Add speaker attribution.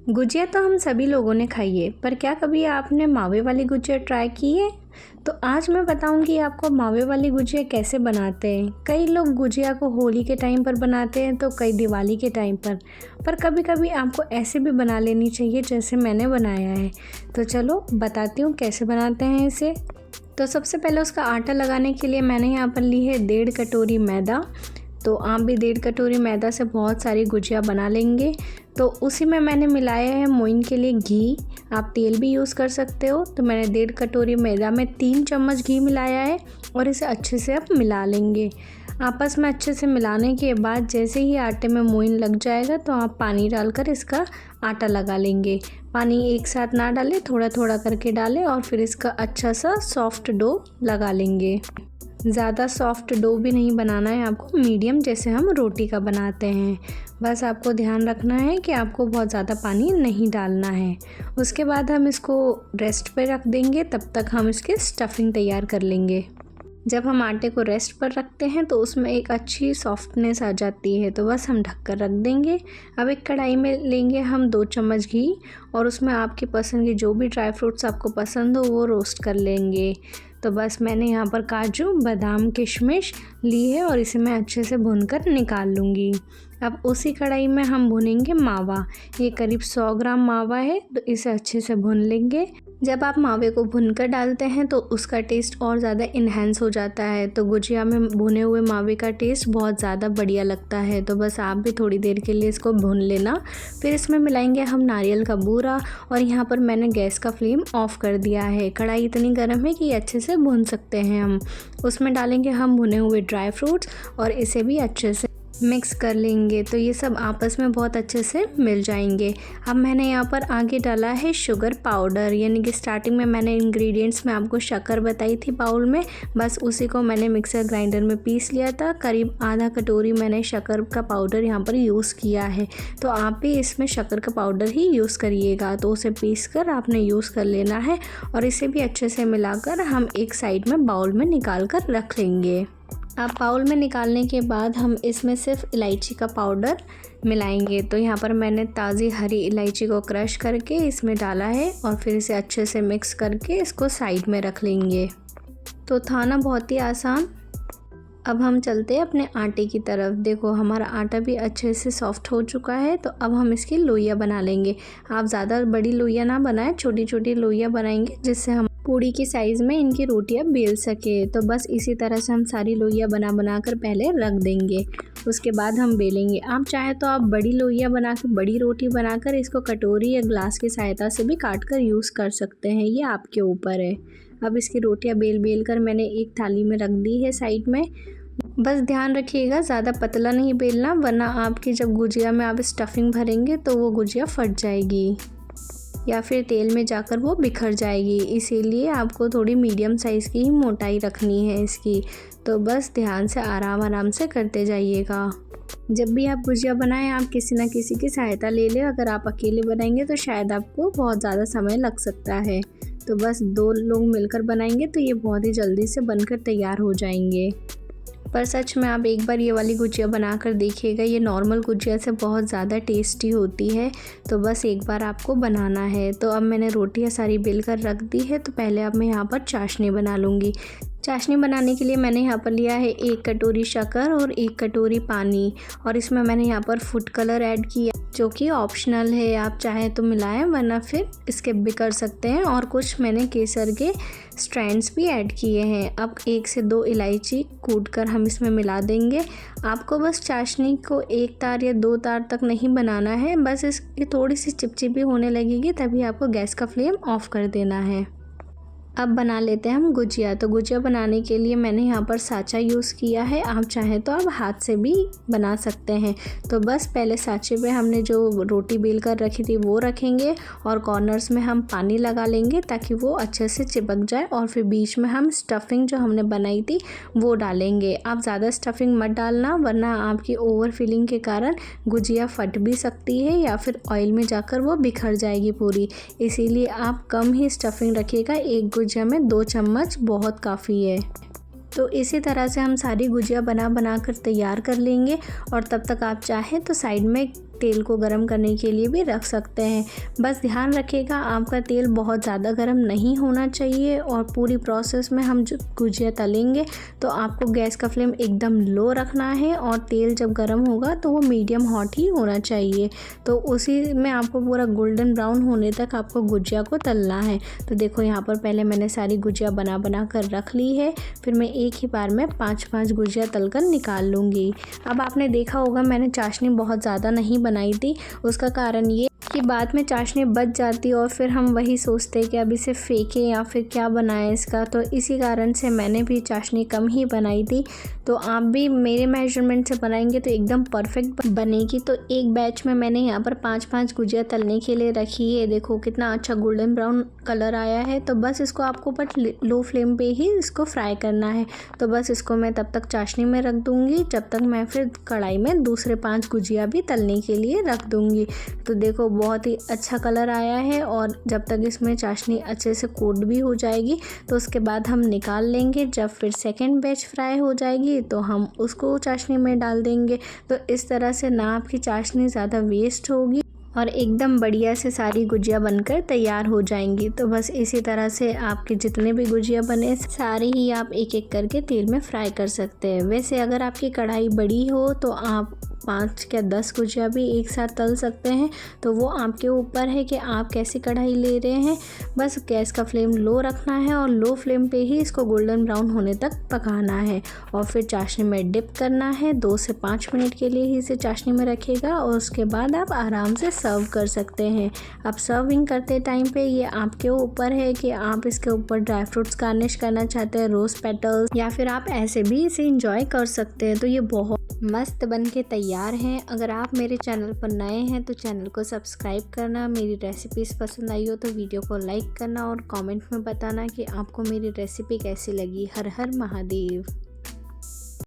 Speaker 1: गुजिया तो हम सभी लोगों ने खाई है, पर क्या कभी आपने मावे वाली गुजिया ट्राई की है? तो आज मैं बताऊंगी आपको मावे वाली गुजिया कैसे बनाते हैं। कई लोग गुजिया को होली के टाइम पर बनाते हैं तो कई दिवाली के टाइम पर कभी कभी आपको ऐसे भी बना लेनी चाहिए जैसे मैंने बनाया है। तो चलो बताती हूँ कैसे बनाते हैं इसे। तो सबसे पहले उसका आटा लगाने के लिए मैंने यहाँ पर ली है 1.5 कटोरी मैदा। तो आप भी 1.5 कटोरी मैदा से बहुत सारी गुजिया बना लेंगे। तो उसी में मैंने मिलाया है मोइन के लिए घी, आप तेल भी यूज़ कर सकते हो। तो मैंने 1.5 कटोरी मैदा में 3 चम्मच घी मिलाया है और इसे अच्छे से अब मिला लेंगे। आपस में अच्छे से मिलाने के बाद जैसे ही आटे में मोइन लग जाएगा तो आप पानी डालकर इसका आटा लगा लेंगे। पानी एक साथ ना डालें, थोड़ा थोड़ा करके डालें और फिर इसका अच्छा सा सॉफ्ट डो लगा लेंगे। ज़्यादा सॉफ्ट डो भी नहीं बनाना है आपको, मीडियम जैसे हम रोटी का बनाते हैं। बस आपको ध्यान रखना है कि आपको बहुत ज़्यादा पानी नहीं डालना है। उसके बाद हम इसको रेस्ट पे रख देंगे, तब तक हम इसकी स्टफिंग तैयार कर लेंगे। जब हम आटे को रेस्ट पर रखते हैं तो उसमें एक अच्छी सॉफ्टनेस आ जाती है, तो बस हम ढक कर रख देंगे। अब एक कढ़ाई में लेंगे हम 2 चम्मच घी और उसमें आपकी पसंद के जो भी ड्राई फ्रूट्स आपको पसंद हो वो रोस्ट कर लेंगे। तो बस मैंने यहाँ पर काजू, बादाम, किशमिश ली है और इसे मैं अच्छे से भूनकर निकाल लूँगी। अब उसी कढ़ाई में हम भुनेंगे मावा। ये करीब 100 ग्राम मावा है, तो इसे अच्छे से भून लेंगे। जब आप मावे को भुनकर डालते हैं तो उसका टेस्ट और ज़्यादा इन्हेंस हो जाता है। तो गुजिया में भुने हुए मावे का टेस्ट बहुत ज़्यादा बढ़िया लगता है। तो बस आप भी थोड़ी देर के लिए इसको भून लेना। फिर इसमें मिलाएंगे हम नारियल का बूरा और यहाँ पर मैंने गैस का फ्लेम ऑफ कर दिया है। कढ़ाई इतनी गर्म है कि अच्छे से भून सकते हैं हम। उसमें डालेंगे हम भुने हुए ड्राई फ्रूट्स और इसे भी अच्छे से मिक्स कर लेंगे। तो ये सब आपस में बहुत अच्छे से मिल जाएंगे। अब मैंने यहाँ पर आगे डाला है शुगर पाउडर, यानी कि स्टार्टिंग में मैंने इंग्रेडिएंट्स में आपको शक्कर बताई थी बाउल में, बस उसी को मैंने मिक्सर ग्राइंडर में पीस लिया था। करीब आधा कटोरी मैंने शक्कर का पाउडर यहाँ पर यूज़ किया है। तो आप भी इसमें शक्कर का पाउडर ही यूज़ करिएगा। तो उसे पीस कर आपने यूज़ कर लेना है और इसे भी अच्छे से मिलाकर हम एक साइड में बाउल में निकाल कर रख लेंगे। अब बाउल में निकालने के बाद हम इसमें सिर्फ इलायची का पाउडर मिलाएंगे। तो यहाँ पर मैंने ताज़ी हरी इलायची को क्रश करके इसमें डाला है और फिर इसे अच्छे से मिक्स करके इसको साइड में रख लेंगे। तो था ना बहुत ही आसान। अब हम चलते हैं अपने आटे की तरफ। देखो हमारा आटा भी अच्छे से सॉफ्ट हो चुका है। तो अब हम इसकी लोइयाँ बना लेंगे। आप ज़्यादा बड़ी लोइयाँ ना बनाएं, छोटी छोटी लोइयाँ बनाएंगे जिससे हम पूड़ी की साइज़ में इनकी रोटियां बेल सके। तो बस इसी तरह से हम सारी लोइयां बना कर पहले रख देंगे। उसके बाद हम बेलेंगे। आप चाहे तो आप बड़ी लोइयां बना के बड़ी रोटी बनाकर इसको कटोरी या ग्लास की सहायता से भी काट कर यूज़ कर सकते हैं, ये आपके ऊपर है। अब इसकी रोटियां बेल कर मैंने एक थाली में रख दी है साइड में। बस ध्यान रखिएगा ज़्यादा पतला नहीं बेलना, वरना आपकी जब गुजिया में आप स्टफिंग भरेंगे तो वो गुजिया फट जाएगी या फिर तेल में जाकर वो बिखर जाएगी। इसीलिए आपको थोड़ी मीडियम साइज़ की ही मोटाई रखनी है इसकी। तो बस ध्यान से आराम से करते जाइएगा। जब भी आप गुजिया बनाएं आप किसी न किसी की सहायता ले लें। अगर आप अकेले बनाएंगे तो शायद आपको बहुत ज़्यादा समय लग सकता है। तो बस 2 लोग मिलकर बनाएंगे तो ये बहुत ही जल्दी से बनकर तैयार हो जाएंगे। पर सच में आप एक बार ये वाली गुजिया बना कर देखिएगा, ये नॉर्मल गुजिया से बहुत ज़्यादा टेस्टी होती है। तो बस एक बार आपको बनाना है। तो अब मैंने रोटियां सारी बेल कर रख दी है। तो पहले अब मैं यहाँ पर चाशनी बना लूँगी। चाशनी बनाने के लिए मैंने यहाँ पर लिया है 1 कटोरी शक्कर और 1 कटोरी पानी और इसमें मैंने यहाँ पर फूड कलर ऐड किया जो कि ऑप्शनल है। आप चाहें तो मिलाएं, वरना फिर स्किप भी कर सकते हैं। और कुछ मैंने केसर के स्ट्रैंड्स भी ऐड किए हैं। अब 1 से 2 इलायची कूट कर हम इसमें मिला देंगे। आपको बस चाशनी को 1 तार या 2 तार तक नहीं बनाना है, बस इसकी थोड़ी सी चिपचिपी होने लगेगी तभी आपको गैस का फ्लेम ऑफ कर देना है। अब बना लेते हैं हम गुजिया। तो गुजिया बनाने के लिए मैंने यहाँ पर साँचा यूज़ किया है। आप चाहें तो आप हाथ से भी बना सकते हैं। तो बस पहले साँचे पे हमने जो रोटी बेल कर रखी थी वो रखेंगे और कॉर्नर्स में हम पानी लगा लेंगे ताकि वो अच्छे से चिपक जाए। और फिर बीच में हम स्टफिंग जो हमने बनाई थी वो डालेंगे। आप ज़्यादा स्टफिंग मत डालना, वरना आपकी ओवर फिलिंग के कारण गुजिया फट भी सकती है या फिर ऑयल में जाकर वो बिखर जाएगी पूरी। इसीलिए आप कम ही स्टफिंग रखिएगा। एक गुजिया में 2 चम्मच बहुत काफ़ी है। तो इसी तरह से हम सारी गुजिया बना कर तैयार कर लेंगे। और तब तक आप चाहें तो साइड में तेल को गर्म करने के लिए भी रख सकते हैं। बस ध्यान रखिएगा आपका तेल बहुत ज़्यादा गर्म नहीं होना चाहिए। और पूरी प्रोसेस में हम जो गुजिया तलेंगे तो आपको गैस का फ्लेम एकदम लो रखना है और तेल जब गर्म होगा तो वो मीडियम हॉट ही होना चाहिए। तो उसी में आपको पूरा गोल्डन ब्राउन होने तक आपको गुजिया को तलना है। तो देखो यहाँ पर पहले मैंने सारी गुजिया बना कर रख ली है। फिर मैं एक ही बार में 5-5 गुजिया तलकर निकाल लूँगी। अब आपने देखा होगा मैंने चाशनी बहुत ज़्यादा नहीं बनाई थी। उसका कारण ये कि बाद में चाशनी बच जाती और फिर हम वही सोचते कि अब इसे फेंकें या फिर क्या बनाएं इसका। तो इसी कारण से मैंने भी चाशनी कम ही बनाई थी। तो आप भी मेरे मेजरमेंट से बनाएंगे तो एकदम परफेक्ट बनेगी। तो एक बैच में मैंने यहाँ पर 5-5 गुजिया तलने के लिए रखी है। देखो कितना अच्छा गोल्डन ब्राउन कलर आया है। तो बस इसको आपको बट लो फ्लेम पे ही इसको फ्राई करना है। तो बस इसको मैं तब तक चाशनी में रख दूँगी जब तक मैं फिर कढ़ाई में दूसरे 5 गुजिया भी तलने के लिए रख दूँगी। तो देखो बहुत ही अच्छा कलर आया है। और जब तक इसमें चाशनी अच्छे से कोट भी हो जाएगी तो उसके बाद हम निकाल लेंगे। जब फिर सेकंड बैच फ्राई हो जाएगी तो हम उसको चाशनी में डाल देंगे। तो इस तरह से ना आपकी चाशनी ज़्यादा वेस्ट होगी और एकदम बढ़िया से सारी गुजिया बनकर तैयार हो जाएंगी। तो बस इसी तरह से आपके जितने भी गुजिया बने सारे ही आप एक एक करके तेल में फ्राई कर सकते हैं। वैसे अगर आपकी कढ़ाई बड़ी हो तो आप 5 या 10 गुजिया भी एक साथ तल सकते हैं। तो वो आपके ऊपर है कि आप कैसी कढ़ाई ले रहे हैं। बस गैस का फ्लेम लो रखना है और लो फ्लेम पे ही इसको गोल्डन ब्राउन होने तक पकाना है। और फिर चाशनी में डिप करना है। 2 से 5 मिनट के लिए ही इसे चाशनी में रखिएगा और उसके बाद आप आराम से सर्व कर सकते हैं। अब सर्विंग करते टाइम पे ये आपके ऊपर है कि आप इसके ऊपर ड्राई फ्रूट्स गार्निश करना चाहते हैं, रोज़ पेटल्स, या फिर आप ऐसे भी इसे इंजॉय कर सकते हैं। तो ये बहुत मस्त बन के तैयार हैं। अगर आप मेरे चैनल पर नए हैं तो चैनल को सब्सक्राइब करना। मेरी रेसिपीज़ पसंद आई हो तो वीडियो को लाइक करना और कमेंट में बताना कि आपको मेरी रेसिपी कैसी लगी। हर हर महादेव।